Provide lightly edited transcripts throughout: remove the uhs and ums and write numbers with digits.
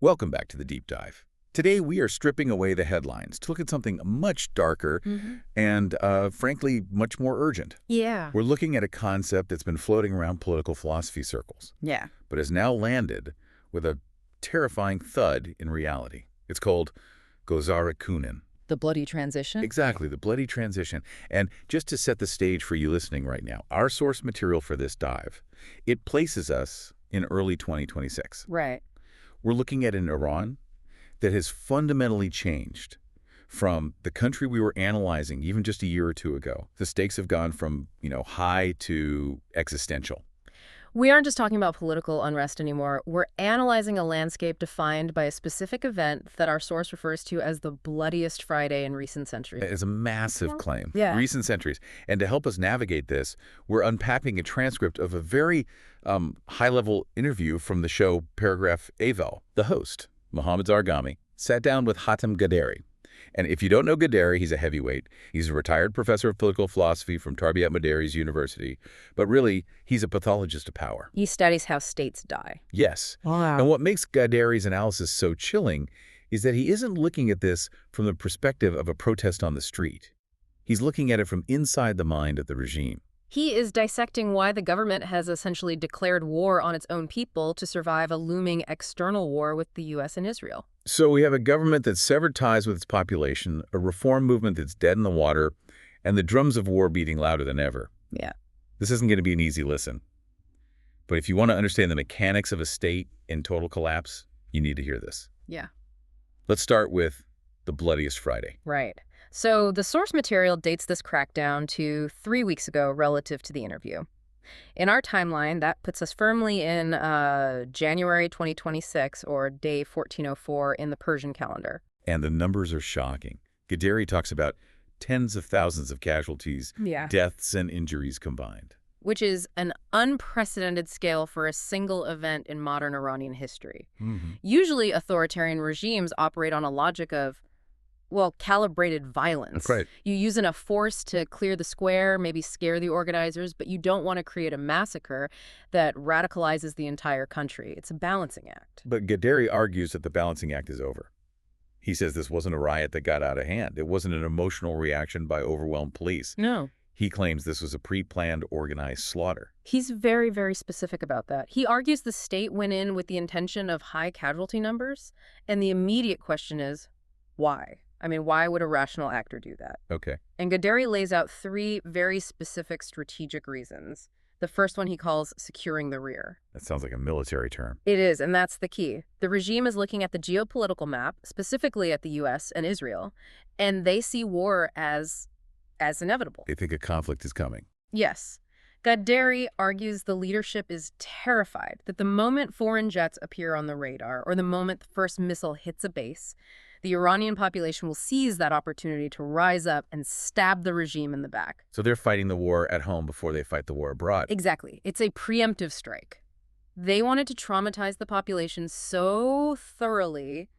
Welcome back to the Deep Dive. Today we are stripping away the headlines to look at something much darker and, frankly, much more urgent. Yeah. We're looking at a concept that's been floating around political philosophy circles, Yeah. but has now landed with a terrifying thud in reality. It's called Kunin. The bloody transition? Exactly, the bloody transition. And just to set the stage for you listening right now, our source material for this dive, it places us in early 2026. Right. We're looking at an Iran that has fundamentally changed from the country we were analyzing even just a year or two ago. The stakes have gone from, high to existential. We aren't just talking about political unrest anymore. We're analyzing a landscape defined by a specific event that our source refers to as the bloodiest Friday in recent centuries. It's a massive claim. Yeah. Recent centuries. And to help us navigate this, we're unpacking a transcript of a very high-level interview from the show Paragraph Avel. The host, Mohammad Zarghami, sat down with Hatam Ghaderi. And if you don't know Ghaderi, he's a heavyweight. He's a retired professor of political philosophy from Tarbiyat Madaris University. But really, he's a pathologist of power. He studies how states die. Yes. Wow. And what makes Ghaderi's analysis so chilling is that he isn't looking at this from the perspective of a protest on the street. He's looking at it from inside the mind of the regime. He is dissecting why the government has essentially declared war on its own people to survive a looming external war with the U.S. and Israel. So we have a government that's severed ties with its population, a reform movement that's dead in the water, and the drums of war beating louder than ever. Yeah. This isn't going to be an easy listen. But if you want to understand the mechanics of a state in total collapse, you need to hear this. Yeah. Let's start with the bloodiest Friday. Right. So the source material dates this crackdown to 3 weeks ago relative to the interview. In our timeline, that puts us firmly in January 2026, or day 1404 in the Persian calendar. And the numbers are shocking. Ghaderi talks about tens of thousands of casualties, deaths and injuries combined. Which is an unprecedented scale for a single event in modern Iranian history. Usually authoritarian regimes operate on a logic of, well, calibrated violence. That's right. You use enough force to clear the square, maybe scare the organizers, but you don't want to create a massacre that radicalizes the entire country. It's a balancing act. But Ghaderi argues that the balancing act is over. He says this wasn't a riot that got out of hand. It wasn't an emotional reaction by overwhelmed police. No. He claims this was a pre-planned, organized slaughter. He's very, very specific about that. He argues the state went in with the intention of high casualty numbers, and the immediate question is, why? I mean, why would a rational actor do that? Okay. And Ghaderi lays out 3 very specific strategic reasons. The first one he calls securing the rear. That sounds like a military term. It is, and that's the key. The regime is looking at the geopolitical map, specifically at the U.S. and Israel, and they see war as inevitable. They think a conflict is coming. Yes. Ghaderi argues the leadership is terrified that the moment foreign jets appear on the radar or the moment the first missile hits a base, the Iranian population will seize that opportunity to rise up and stab the regime in the back. So they're fighting the war at home before they fight the war abroad. Exactly. It's a preemptive strike. They wanted to traumatize the population so thoroughly,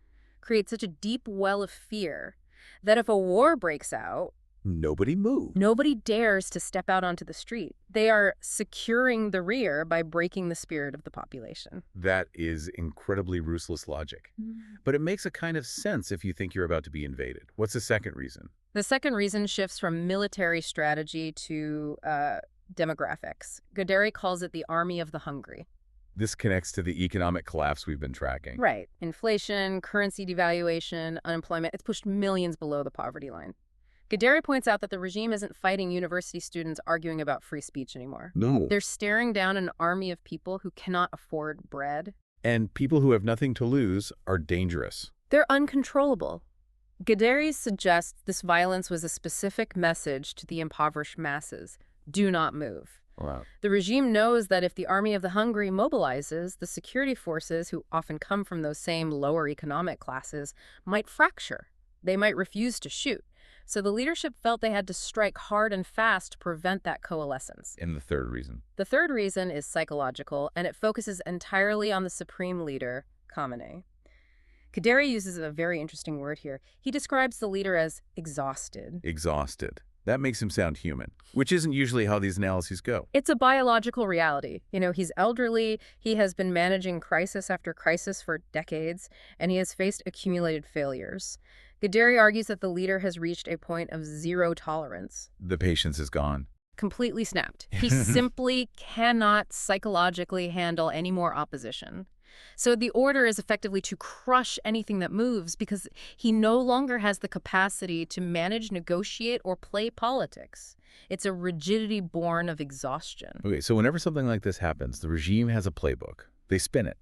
create such a deep well of fear, that if a war breaks out, Nobody moved. nobody dares to step out onto the street. They are securing the rear by breaking the spirit of the population. That is incredibly ruthless logic. But it makes a kind of sense if you think you're about to be invaded. What's the second reason? The second reason shifts from military strategy to demographics. Ghaderi calls it the army of the hungry. This connects to the economic collapse we've been tracking. Right. Inflation, currency devaluation, unemployment, it's pushed millions below the poverty line. Ghaderi points out that the regime isn't fighting university students arguing about free speech anymore. No. They're staring down an army of people who cannot afford bread. And people who have nothing to lose are dangerous. They're uncontrollable. Ghaderi suggests this violence was a specific message to the impoverished masses. Do not move. Wow. The regime knows that if the army of the hungry mobilizes, the security forces, who often come from those same lower economic classes, might fracture. They might refuse to shoot. So the leadership felt they had to strike hard and fast to prevent that coalescence. And the third reason? The third reason is psychological, and it focuses entirely on the supreme leader, Khamenei. Ghaderi uses a very interesting word here. He describes the leader as exhausted. Exhausted. That makes him sound human, which isn't usually how these analyses go. It's a biological reality. He's elderly, he has been managing crisis after crisis for decades, and he has faced accumulated failures. Ghaderi argues that the leader has reached a point of zero tolerance. The patience is gone. Completely snapped. He simply cannot psychologically handle any more opposition. So the order is effectively to crush anything that moves because he no longer has the capacity to manage, negotiate, or play politics. It's a rigidity born of exhaustion. Okay, so whenever something like this happens, the regime has a playbook. They spin it.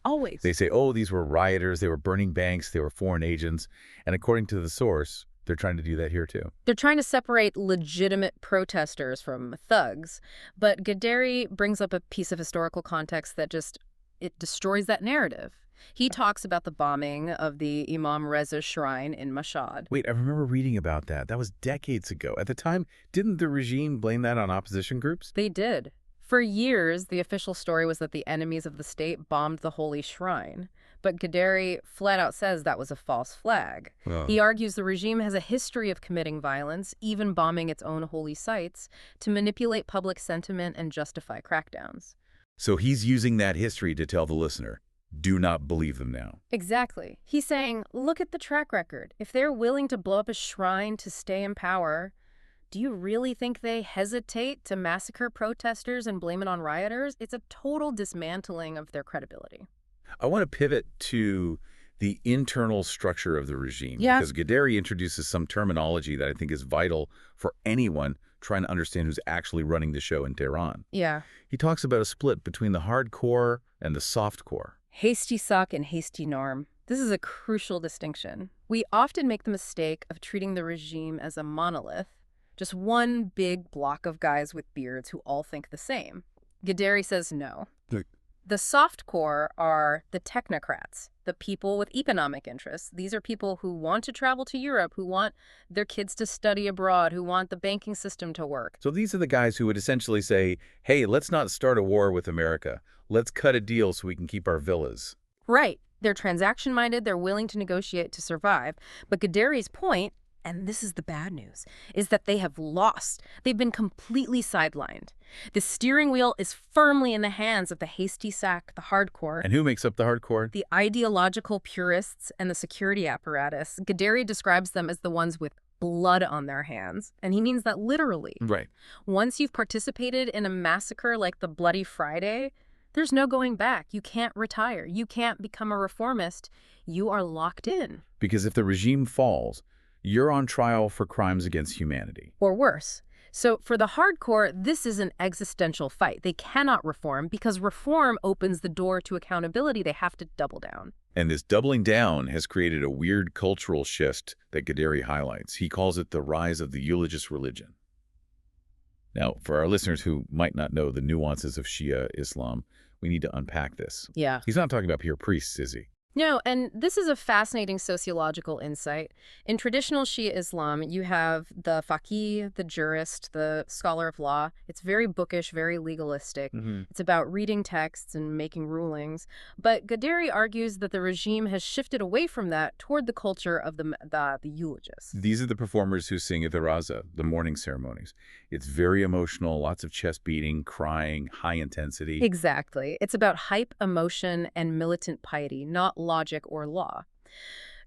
Always. They say, oh, these were rioters, they were burning banks, they were foreign agents. And according to the source, they're trying to do that here too. They're trying to separate legitimate protesters from thugs. But Ghaderi brings up a piece of historical context that it destroys that narrative. He talks about the bombing of the Imam Reza shrine in Mashhad. Wait, I remember reading about that. That was decades ago. At the time, didn't the regime blame that on opposition groups? They did. For years, the official story was that the enemies of the state bombed the holy shrine. But Ghaderi flat out says that was a false flag. Oh. He argues the regime has a history of committing violence, even bombing its own holy sites, to manipulate public sentiment and justify crackdowns. So he's using that history to tell the listener, do not believe them now. Exactly. He's saying, look at the track record. If they're willing to blow up a shrine to stay in power, do you really think they hesitate to massacre protesters and blame it on rioters? It's a total dismantling of their credibility. I want to pivot to the internal structure of the regime. Yeah. Because Ghaderi introduces some terminology that I think is vital for anyone trying to understand who's actually running the show in Tehran. Yeah. He talks about a split between the hardcore and the softcore. Hasty sock and hasty norm. This is a crucial distinction. We often make the mistake of treating the regime as a monolith, just one big block of guys with beards who all think the same. Ghaderi says no. The softcore are the technocrats, the people with economic interests. These are people who want to travel to Europe, who want their kids to study abroad, who want the banking system to work. So these are the guys who would essentially say, hey, let's not start a war with America. Let's cut a deal so we can keep our villas. Right. They're transaction-minded. They're willing to negotiate to survive. But Ghaderi's point, and this is the bad news, is that they have lost. They've been completely sidelined. The steering wheel is firmly in the hands of the hasty sack, the hardcore. And who makes up the hardcore? The ideological purists and the security apparatus. Ghaderi describes them as the ones with blood on their hands. And he means that literally. Right. Once you've participated in a massacre like the Bloody Friday, there's no going back. You can't retire. You can't become a reformist. You are locked in. Because if the regime falls, you're on trial for crimes against humanity. Or worse. So for the hardcore, this is an existential fight. They cannot reform because reform opens the door to accountability. They have to double down. And this doubling down has created a weird cultural shift that Ghaderi highlights. He calls it the rise of the eulogist religion. Now, for our listeners who might not know the nuances of Shia Islam, we need to unpack this. Yeah. He's not talking about pure priests, is he? No, and this is a fascinating sociological insight. In traditional Shia Islam, you have the faqih, the jurist, the scholar of law. It's very bookish, very legalistic. It's about reading texts and making rulings. But Ghaderi argues that the regime has shifted away from that toward the culture of the eulogists. These are the performers who sing at the Raza, the mourning ceremonies. It's very emotional, lots of chest beating, crying, high intensity. Exactly. It's about hype, emotion, and militant piety, not logic or law.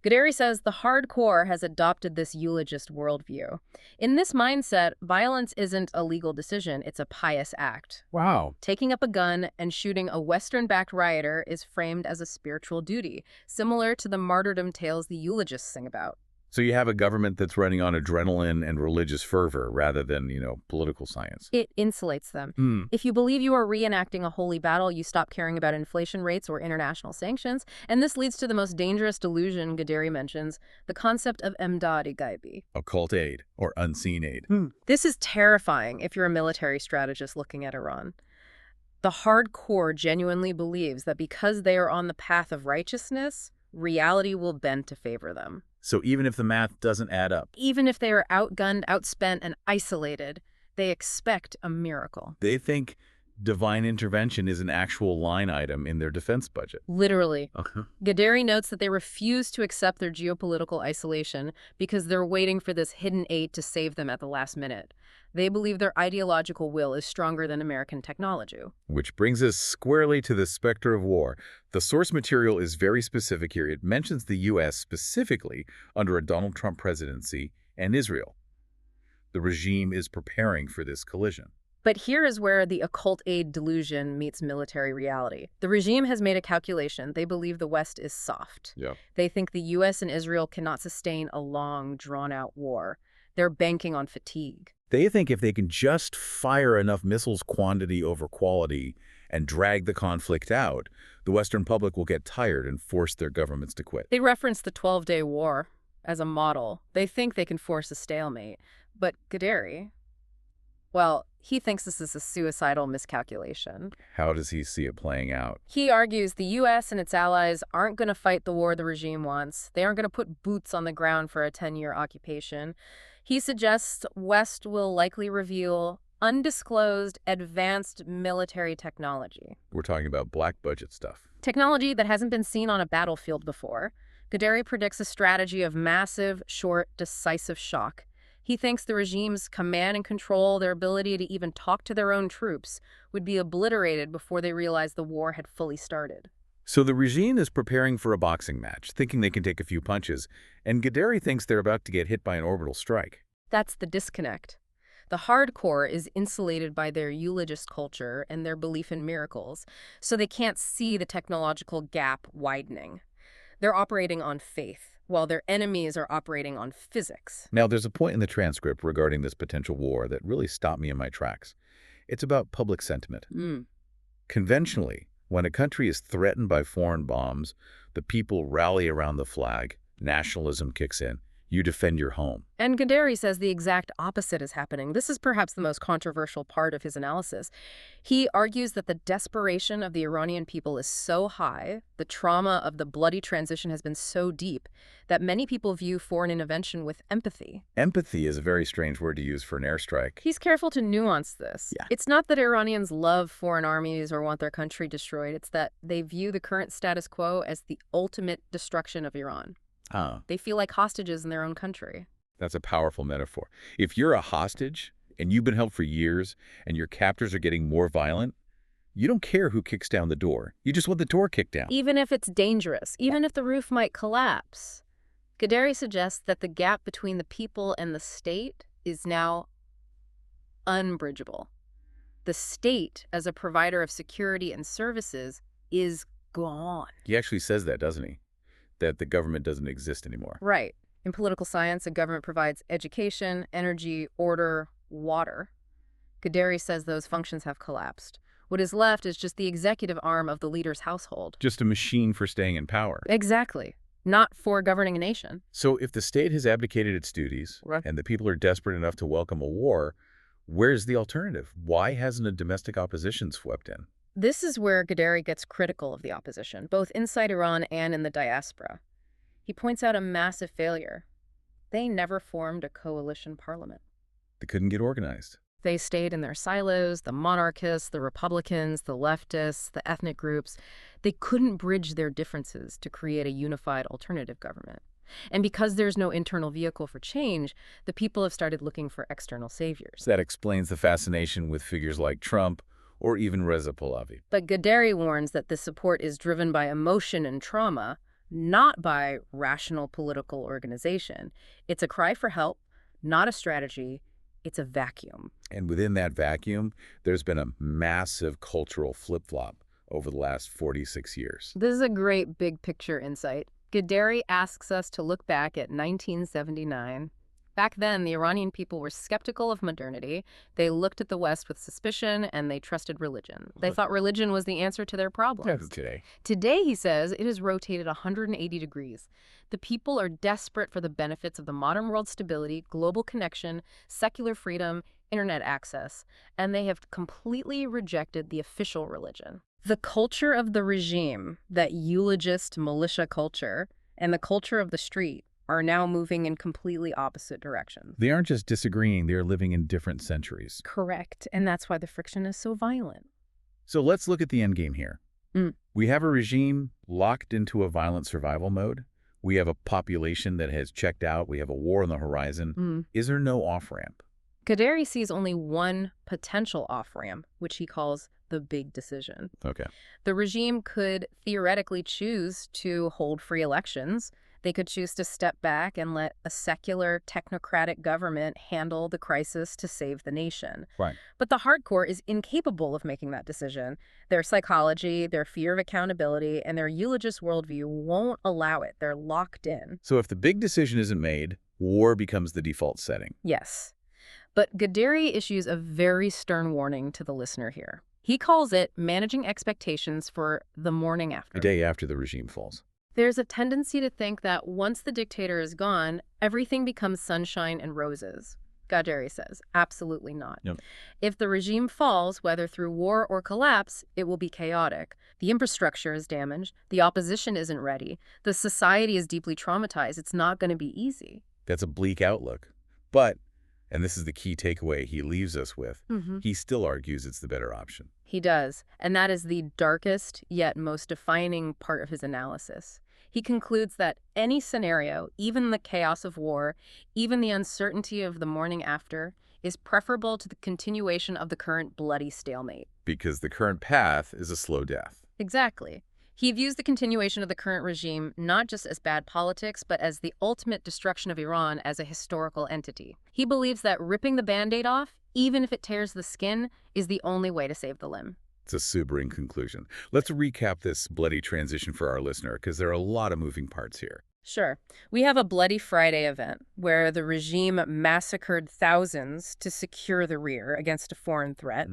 Ghaderi says the hardcore has adopted this eulogist worldview. In this mindset, violence isn't a legal decision, it's a pious act. Wow. Taking up a gun and shooting a Western-backed rioter is framed as a spiritual duty, similar to the martyrdom tales the eulogists sing about. So you have a government that's running on adrenaline and religious fervor rather than, political science. It insulates them. If you believe you are reenacting a holy battle, you stop caring about inflation rates or international sanctions. And this leads to the most dangerous delusion Ghaderi mentions, the concept of emdad-i-ghaibi. Occult aid or unseen aid. This is terrifying if you're a military strategist looking at Iran. The hardcore genuinely believes that because they are on the path of righteousness, reality will bend to favor them. So even if the math doesn't add up, Even if they are outgunned, outspent, and isolated, they expect a miracle. they think divine intervention is an actual line item in their defense budget. Literally. Okay. Ghaderi notes that they refuse to accept their geopolitical isolation because they're waiting for this hidden aid to save them at the last minute. They believe their ideological will is stronger than American technology. Which brings us squarely to the specter of war. The source material is very specific here. It mentions the U.S. specifically under a Donald Trump presidency and Israel. The regime is preparing for this collision. But here is where the occult aid delusion meets military reality. The regime has made a calculation. They believe the West is soft. Yeah. They think the U.S. and Israel cannot sustain a long, drawn-out war. They're banking on fatigue. They think if they can just fire enough missiles quantity over quality and drag the conflict out, the Western public will get tired and force their governments to quit. They reference the 12-day war as a model. They think they can force a stalemate. But Ghaderi, well, he thinks this is a suicidal miscalculation. How does he see it playing out? He argues the U.S. and its allies aren't going to fight the war the regime wants. They aren't going to put boots on the ground for a 10-year occupation. He suggests West will likely reveal undisclosed advanced military technology. We're talking about black budget stuff. Technology that hasn't been seen on a battlefield before. Ghaderi predicts a strategy of massive, short, decisive shock. He thinks the regime's command and control, their ability to even talk to their own troops, would be obliterated before they realized the war had fully started. So the regime is preparing for a boxing match, thinking they can take a few punches, and Ghaderi thinks they're about to get hit by an orbital strike. That's the disconnect. The hardcore is insulated by their eulogist culture and their belief in miracles, so they can't see the technological gap widening. They're operating on faith, while their enemies are operating on physics. Now, there's a point in the transcript regarding this potential war that really stopped me in my tracks. It's about public sentiment. Conventionally, when a country is threatened by foreign bombs, the people rally around the flag, nationalism kicks in, you defend your home. And Ghaderi says the exact opposite is happening. This is perhaps the most controversial part of his analysis. He argues that the desperation of the Iranian people is so high, the trauma of the bloody transition has been so deep, that many people view foreign intervention with empathy. Empathy is a very strange word to use for an airstrike. He's careful to nuance this. Yeah. It's not that Iranians love foreign armies or want their country destroyed. It's that they view the current status quo as the ultimate destruction of Iran. They feel like hostages in their own country. That's a powerful metaphor. If you're a hostage and you've been held for years and your captors are getting more violent, you don't care who kicks down the door. You just want the door kicked down. Even if it's dangerous, even if the roof might collapse. Ghaderi suggests that the gap between the people and the state is now unbridgeable. The state, as a provider of security and services, is gone. He actually says that, doesn't he? That the government doesn't exist anymore. Right. In political science, a government provides education, energy, order, water. Ghaderi says those functions have collapsed. What is left is just the executive arm of the leader's household. Just a machine for staying in power. Exactly. Not for governing a nation. So if the state has abdicated its duties, Right, and the people are desperate enough to welcome a war, where's the alternative? Why hasn't a domestic opposition swept in? This is where Ghaderi gets critical of the opposition, both inside Iran and in the diaspora. He points out a massive failure. They never formed a coalition parliament. They couldn't get organized. They stayed in their silos, the monarchists, the Republicans, the leftists, the ethnic groups. They couldn't bridge their differences to create a unified alternative government. And because there's no internal vehicle for change, the people have started looking for external saviors. That explains the fascination with figures like Trump or even Reza Pahlavi. But Ghaderi warns that this support is driven by emotion and trauma, not by rational political organization. It's a cry for help, not a strategy. It's a vacuum. And within that vacuum, there's been a massive cultural flip-flop over the last 46 years. This is a great big picture insight. Ghaderi asks us to look back at 1979. Back then, the Iranian people were skeptical of modernity. They looked at the West with suspicion, and they trusted religion. They thought religion was the answer to their problems. Today. Today, he says, it has rotated 180 degrees. The people are desperate for the benefits of the modern world stability, global connection, secular freedom, internet access, and they have completely rejected the official religion. The culture of the regime, that eulogist militia culture, and the culture of the street are now moving in completely opposite directions. They aren't just disagreeing, they're living in different centuries. Correct, and that's why the friction is so violent. So let's look at the endgame here. Mm. We have a regime locked into a violent survival mode. We have a population that has checked out. We have a war on the horizon. Mm. Is there no off-ramp? Ghaderi sees only one potential off-ramp, which he calls the big decision. Okay. The regime could theoretically choose to hold free elections. They could choose to step back and let a secular, technocratic government handle the crisis to save the nation. Right. But the hardcore is incapable of making that decision. Their psychology, their fear of accountability, and their eulogist worldview won't allow it. They're locked in. So if the big decision isn't made, war becomes the default setting. Yes. But Ghaderi issues a very stern warning to the listener here. He calls it managing expectations for the morning after. The day after the regime falls. There's a tendency to think that once the dictator is gone, everything becomes sunshine and roses. Ghaderi says, absolutely not. Yep. If the regime falls, whether through war or collapse, it will be chaotic. The infrastructure is damaged. The opposition isn't ready. The society is deeply traumatized. It's not going to be easy. That's a bleak outlook. But, and this is the key takeaway he leaves us with, he still argues it's the better option. He does, and that is the darkest yet most defining part of his analysis. He concludes that any scenario, even the chaos of war, even the uncertainty of the morning after, is preferable to the continuation of the current bloody stalemate. Because the current path is a slow death. Exactly. He views the continuation of the current regime not just as bad politics, but as the ultimate destruction of Iran as a historical entity. He believes that ripping the Band-Aid off, even if it tears the skin, is the only way to save the limb. It's a sobering conclusion. Let's recap this bloody transition for our listener, because there are a lot of moving parts here. Sure. We have a Bloody Friday event where the regime massacred thousands to secure the rear against a foreign threat.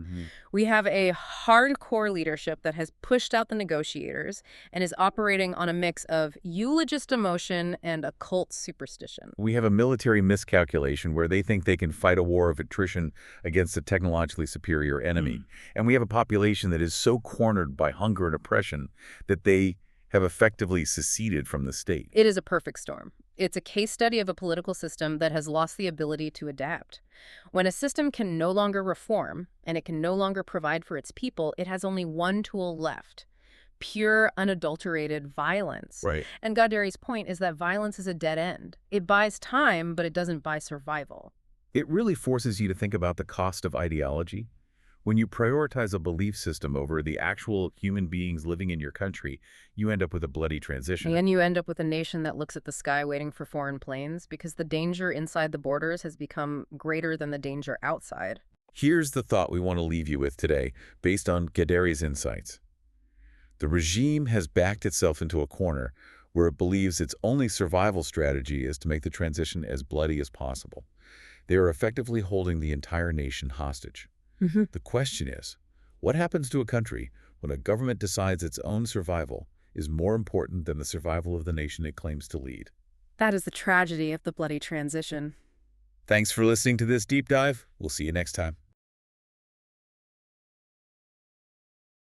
We have a hardcore leadership that has pushed out the negotiators and is operating on a mix of eulogist emotion and occult superstition. We have a military miscalculation where they think they can fight a war of attrition against a technologically superior enemy. And we have a population that is so cornered by hunger and oppression that they have effectively seceded from the state. It is a perfect storm. It's a case study of a political system that has lost the ability to adapt. When a system can no longer reform and it can no longer provide for its people, it has only one tool left: pure, unadulterated violence. Right. And Ghaderi's point is that violence is a dead end. It buys time, but it doesn't buy survival. It really forces you to think about the cost of ideology. When you prioritize a belief system over the actual human beings living in your country, you end up with a bloody transition. And you end up with a nation that looks at the sky waiting for foreign planes because the danger inside the borders has become greater than the danger outside. Here's the thought we want to leave you with today, based on Ghaderi's insights. The regime has backed itself into a corner where it believes its only survival strategy is to make the transition as bloody as possible. They are effectively holding the entire nation hostage. The question is, what happens to a country when a government decides its own survival is more important than the survival of the nation it claims to lead? That is the tragedy of the bloody transition. Thanks for listening to this deep dive. We'll see you next time.